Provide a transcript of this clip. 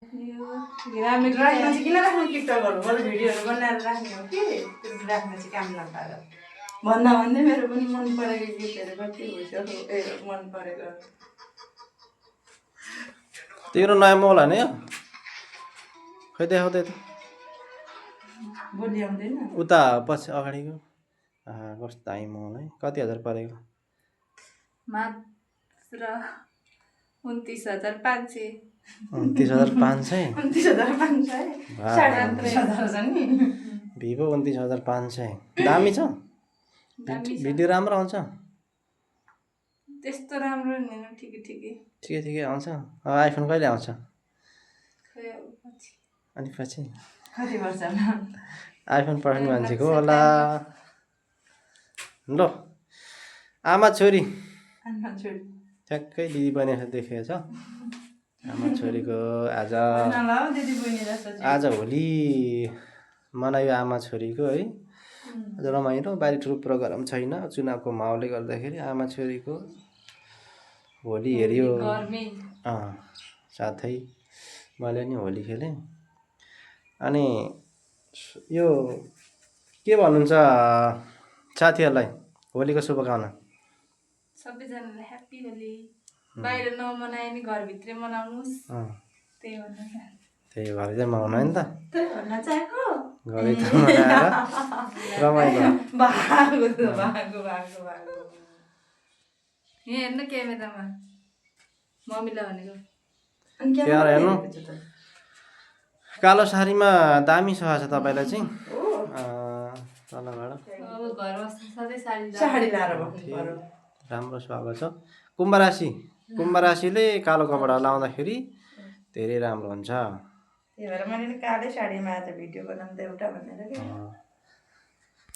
राख्न चाहिँ किन राख्नु टिकटकहरू बरु भिडियोहरू बनाएर राख्ने हो कि त्यो राख्न चाहिँ काम नपाएर भन्दा भन्दै मेरो पनि मन परेको गीतहरू कति भइसक्यो ए मन परेको तिम्रो नयाँ मोबाइल होइन यो खै देखाउँदै त बोली आउँदैन उता पछि अगाडिको कस्तो दामी मोबाइल है कति हजार परेको मात्र 29,500 29,500 29,500 29,000 छ नि भिभो 29,500 दामी छ भिडियो राम्रो आउँछ त्यस्तो राम्रो हुँदैन ठिकै ठिकै आउँछ आइफोन कहिले आउँछ अनि पछि कति वर्षमा आइफोन पठाउने मान्छेको होला ल आमा छोरी ठ्याक्कै दिदी बहिनी देखेको छ आमा छोरीको आज होली मनायो आमा छोरीको है आज रमाइलो बाहिर ठुलो प्रोग्राम छैन चुनावको माहौलले गर्दाखेरि आमा छोरीको होली हेऱ्यो साथै मैले नि होली खेलेँ अनि यो के भन्नुहुन्छ साथीहरूलाई होलीको शुभकामना सबैजनालाई ह्याप्पी होली बाहिर नमनाए नि घरभित्रै मनाउनुस् त्यही घरभित्रै मनाउनु है नि त त्यही भन्न चाहेको घरभित्र मनाएर रमाइलो यहाँ हेर्नु क्यामेरामा मम्मीलाई भनेको हेर्नु कालो सारीमा दामी सफा छ तपाईँलाई चाहिँ तलबाट अब घरमा सधैँ साडी लाएर बस्नु पर्यो राम्रो सुहाएको छ कुम्भ राशिले कालो कपडा लाउँदाखेरि धेरै राम्रो हुन्छ त्यही भएर मैले कालै साडीमा आज भिडियो बनाउँदा एउटा भनेर